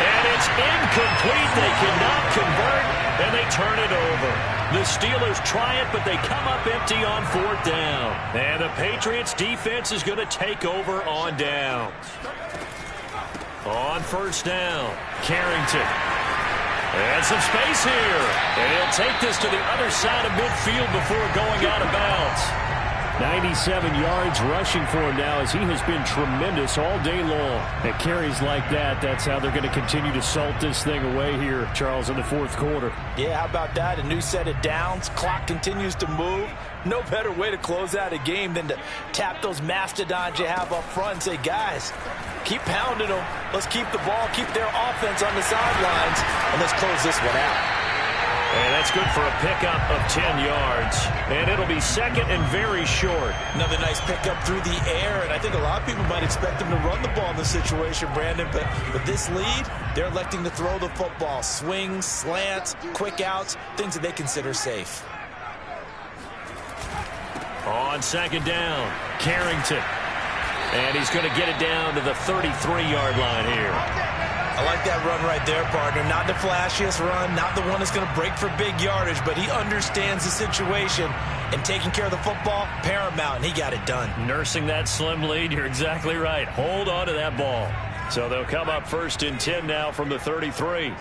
[SPEAKER 4] And it's incomplete. They cannot convert, and they turn it over. The Steelers try it, but they come up empty on 4th down. And the Patriots defense is going to take over on downs. On 1st down, Carrington. And some space here. And he'll take this to the other side of midfield before going out of bounds. 97 yards rushing for him now as he has been tremendous all day long. At carries like that, that's how they're going to continue to salt this thing away here, Charles, in the 4th quarter.
[SPEAKER 3] Yeah, how about that? A new set of downs. Clock continues to move. No better way to close out a game than to tap those mastodons you have up front and say, guys, keep pounding them. Let's keep the ball, keep their offense on the sidelines, and let's close this one out.
[SPEAKER 4] And that's good for a pickup of 10 yards. And it'll be 2nd and very short.
[SPEAKER 3] Another nice pickup through the air, and I think a lot of people might expect them to run the ball in this situation, Brandon, but with this lead, they're electing to throw the football. Swings, slants, quick outs, things that they consider safe.
[SPEAKER 4] On second down, Carrington. And he's going to get it down to the 33-yard line here.
[SPEAKER 3] I like that run right there, partner. Not the flashiest run, not the one that's going to break for big yardage, but he understands the situation, and taking care of the football, paramount, and he got it done.
[SPEAKER 4] Nursing that slim lead, you're exactly right. Hold on to that ball. So they'll come up 1st and 10 now from the 33.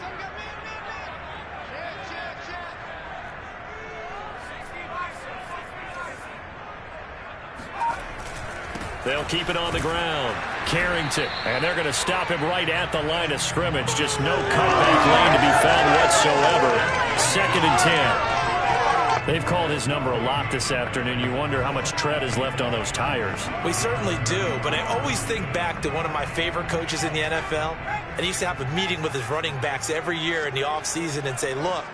[SPEAKER 4] They'll keep it on the ground. Carrington, and they're going to stop him right at the line of scrimmage. Just no cutback lane to be found whatsoever. 2nd and 10. They've called his number a lot this afternoon. You wonder how much tread is left on those tires.
[SPEAKER 3] We certainly do, but I always think back to one of my favorite coaches in the NFL, and he used to have a meeting with his running backs every year in the offseason and say, look,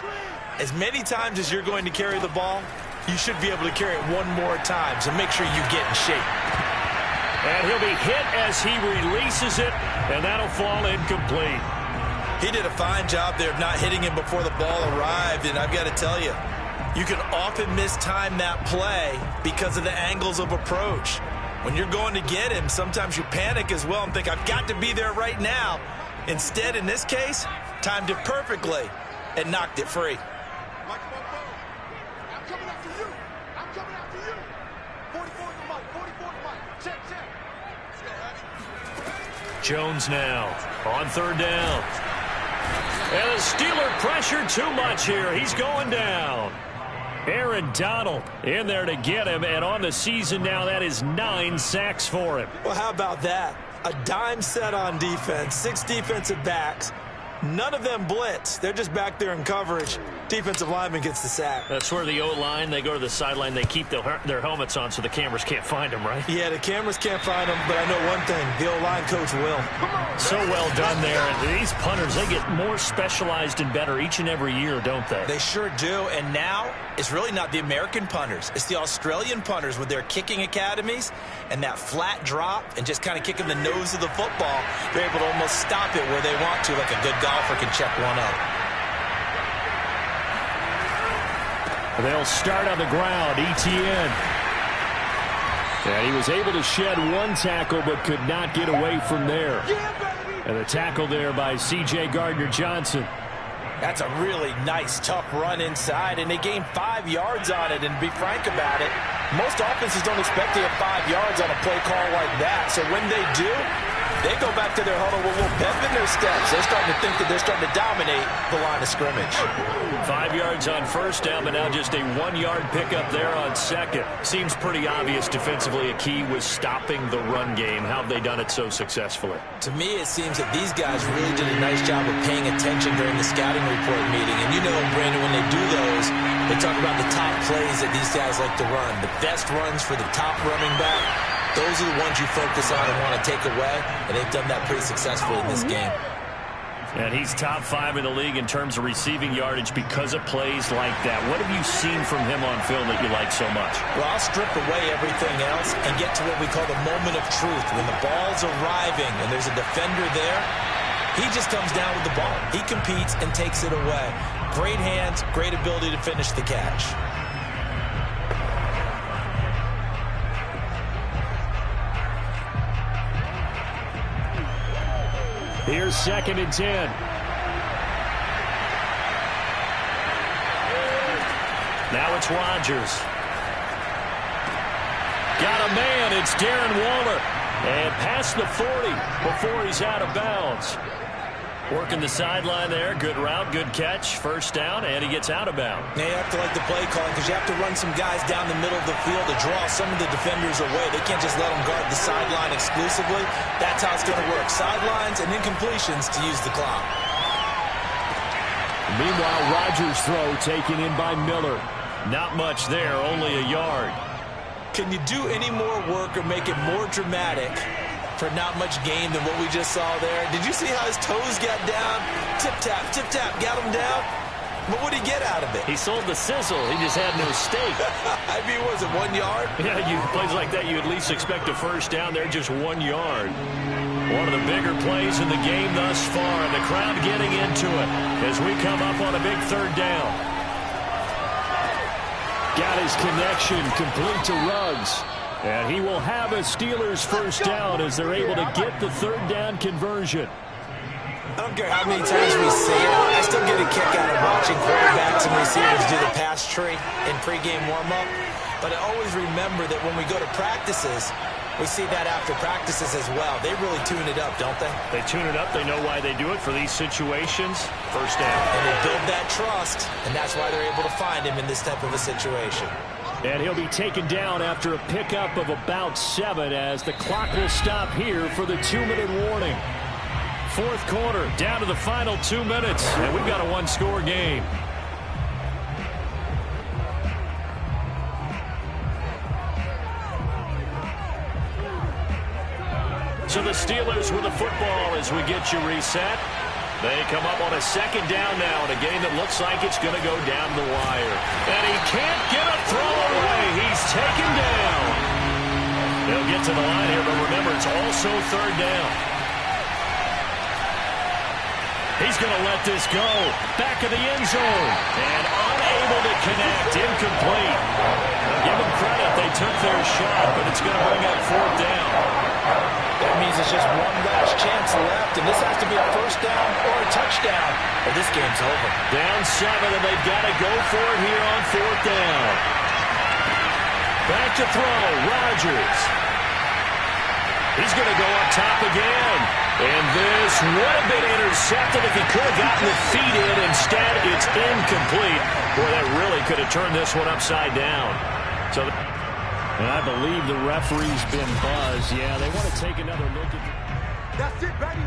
[SPEAKER 3] as many times as you're going to carry the ball, you should be able to carry it one more time, so make sure you get in shape.
[SPEAKER 4] And he'll be hit as he releases it, and that'll fall incomplete.
[SPEAKER 3] He did a fine job there of not hitting him before the ball arrived, and I've got to tell you, you can often mistime that play because of the angles of approach. When you're going to get him, sometimes you panic as well and think, I've got to be there right now. Instead, in this case, timed it perfectly and knocked it free.
[SPEAKER 4] Jones now on 3rd down. And the Steeler pressure too much here. He's going down. Aaron Donald in there to get him, and on the season now, that is 9 sacks for him.
[SPEAKER 3] Well, how about that? A dime set on defense, 6 defensive backs. None of them blitz. They're just back there in coverage. Defensive lineman gets the sack.
[SPEAKER 4] That's where the O-line, they go to the sideline, they keep their helmets on so the cameras can't find them, right?
[SPEAKER 3] Yeah, the cameras can't find them, but I know one thing. The O-line coach will.
[SPEAKER 4] So well done there. And these punters, they get more specialized and better each and every year, don't they?
[SPEAKER 3] They sure do. And now, it's really not the American punters. It's the Australian punters with their kicking academies and that flat drop and just kind of kicking the nose of the football. They're able to almost stop it where they want to, like a good golfer can check one up.
[SPEAKER 4] They'll start on the ground. ETN. And he was able to shed one tackle but could not get away from there. And the tackle there by C.J. Gardner-Johnson.
[SPEAKER 3] That's a really nice, tough run inside, and they gained 5 yards on it. And to be frank about it, most offenses don't expect to get 5 yards on a play call like that. So when they do, they go back to their huddle with a little pep in their steps. They're starting to think that they're starting to dominate the line of scrimmage.
[SPEAKER 4] 5 yards on 1st down, but now just a 1-yard pickup there on 2nd. Seems pretty obvious defensively a key was stopping the run game. How have they done it so successfully?
[SPEAKER 3] To me, it seems that these guys really did a nice job of paying attention during the scouting report meeting. And you know, Brandon, when they do those, they talk about the top plays that these guys like to run. The best runs for the top running back. Those are the ones you focus on and want to take away, and they've done that pretty successfully in this game.
[SPEAKER 4] And he's top 5 in the league in terms of receiving yardage because of plays like that. What have you seen from him on film that you like so much?
[SPEAKER 3] Well, I'll strip away everything else and get to what we call the moment of truth. When the ball's arriving and there's a defender there, he just comes down with the ball. He competes and takes it away. Great hands, great ability to finish the catch.
[SPEAKER 4] Here's 2nd and 10. Now it's Rodgers. Got a man. It's Darren Waller. And past the 40 before he's out of bounds. Working the sideline there. Good route, good catch. 1st down, and he gets out of bounds.
[SPEAKER 3] Now you have to like the play calling because you have to run some guys down the middle of the field to draw some of the defenders away. They can't just let them guard the sideline exclusively. That's how it's going to work. Sidelines and incompletions to use the clock.
[SPEAKER 4] Meanwhile, Rodgers' throw taken in by Miller. Not much there, only a yard.
[SPEAKER 3] Can you do any more work or make it more dramatic for not much gain than what we just saw there? Did you see how his toes got down? Tip-tap, got him down. But what did he get out of it?
[SPEAKER 4] He sold the sizzle. He just had no steak.
[SPEAKER 3] I mean, was it 1 yard?
[SPEAKER 4] Yeah, plays like that, you at least expect a 1st down there, just 1 yard. One of the bigger plays in the game thus far, and the crowd getting into it as we come up on a big 3rd down. Got his connection complete to Ruggs. And he will have a Steelers first down as they're able to get the third down conversion.
[SPEAKER 3] I don't care how many times we see it. I still get a kick out of watching quarterbacks and receivers do the pass tree in pregame warm-up. But I always remember that when we go to practices, we see that after practices as well. They really tune it up, don't they?
[SPEAKER 4] They tune it up. They know why they do it for these situations. First down.
[SPEAKER 3] And they build that trust, and that's why they're able to find him in this type of a situation.
[SPEAKER 4] And he'll be taken down after a pickup of about 7 as the clock will stop here for the 2-minute warning. Fourth quarter, down to the final 2 minutes, and we've got a one-score game. So the Steelers with the football as we get you reset. They come up on a second down now in a game that looks like it's going to go down the wire. And he can't get a throw away. He's taken down. They'll get to the line here, but remember, it's also third down. He's going to let this go. Back of the end zone. And unable to connect. Incomplete. Now give them credit. They took their shot, but it's going to bring up fourth down.
[SPEAKER 3] That means it's just one last chance left, and this has to be a first down or a touchdown, or this game's over.
[SPEAKER 4] Down 7, and they've got to go for it here on fourth down. Back to throw, Rodgers. He's going to go up top again. And this would have been intercepted if he could have gotten the feet in. Instead, it's incomplete. Boy, that really could have turned this one upside down. So. And I believe the referee's been buzzed. Yeah, they want to take another look at.
[SPEAKER 5] That's it, baby.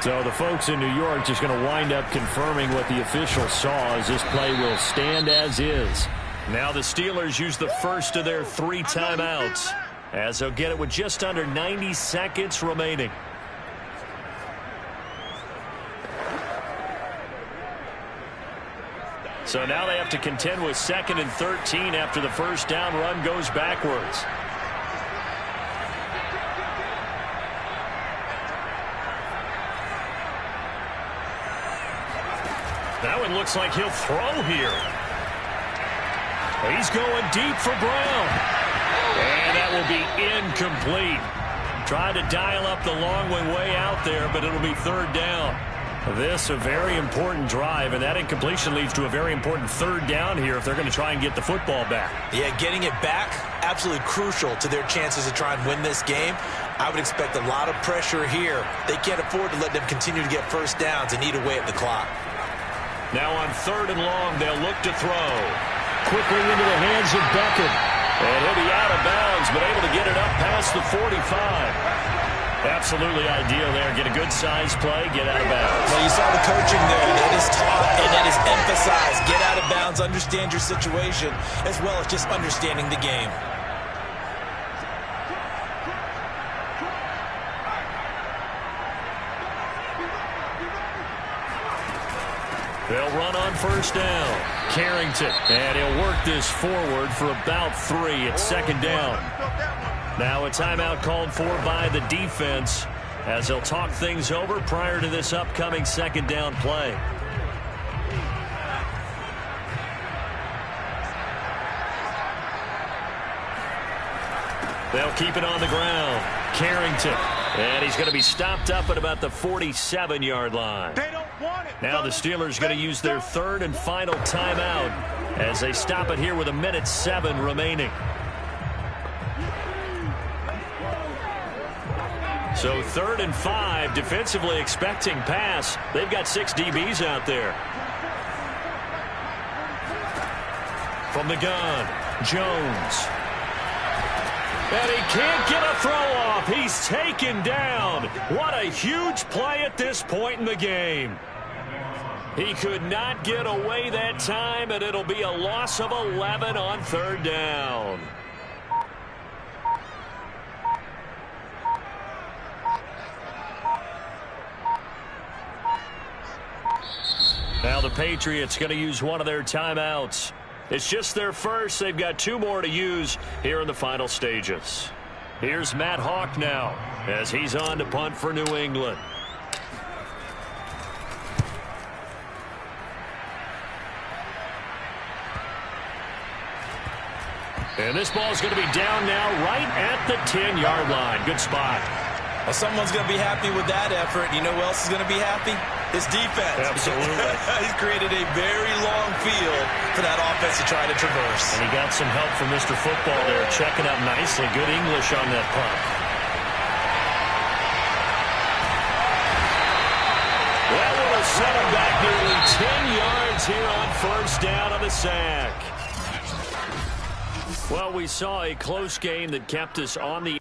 [SPEAKER 4] So the folks in New York just going to wind up confirming what the official saw as this play will stand as is. Now the Steelers use the first of their 3 timeouts as they'll get it with just under 90 seconds remaining. So now they have to contend with 2nd and 13 after the first down run goes backwards. That one looks like he'll throw here. He's going deep for Brown. And that will be incomplete. Tried to dial up the long way out there, but it'll be third down. This a very important drive, and that incompletion leads to a very important third down here if they're going to try and get the football back.
[SPEAKER 3] Yeah, getting it back, absolutely crucial to their chances to try and win this game. I would expect a lot of pressure here. They can't afford to let them continue to get first downs and eat away at the clock.
[SPEAKER 4] Now on 3rd and long, they'll look to throw. Quickly into the hands of Beckham. And he'll be out of bounds, but able to get it up past the 45. Absolutely ideal there. Get a good size play, get out of bounds.
[SPEAKER 3] Well, you saw the coaching there. That is taught and that is emphasized. Get out of bounds, understand your situation, as well as just understanding the game.
[SPEAKER 4] They'll run on first down. Carrington, and he'll work this forward for about 3. It's 2nd down. Now a timeout called for by the defense as they'll talk things over prior to this upcoming 2nd down play. They'll keep it on the ground. Carrington, and he's going to be stopped up at about the 47-yard line.
[SPEAKER 5] They don't want it.
[SPEAKER 4] Now the Steelers going to use their 3rd and final timeout as they stop it here with 1:07 remaining. So 3rd and 5, defensively expecting pass. They've got 6 DBs out there. From the gun, Jones. And he can't get a throw off. He's taken down. What a huge play at this point in the game. He could not get away that time, and it'll be a loss of 11 on 3rd down. Now the Patriots going to use one of their timeouts. It's just their first. They've got 2 more to use here in the final stages. Here's Matt Hawk now as he's on to punt for New England. And this ball is going to be down now right at the 10-yard line. Good spot.
[SPEAKER 3] Well, someone's going to be happy with that effort. You know who else is going to be happy? His defense.
[SPEAKER 4] Absolutely.
[SPEAKER 3] He's created a very long field for that offense to try to traverse.
[SPEAKER 4] And he got some help from Mr. Football there, checking up nicely. Good English on that punt. That would have set him back nearly 10 yards here on first down on the sack. Well, we saw a close game that kept us on the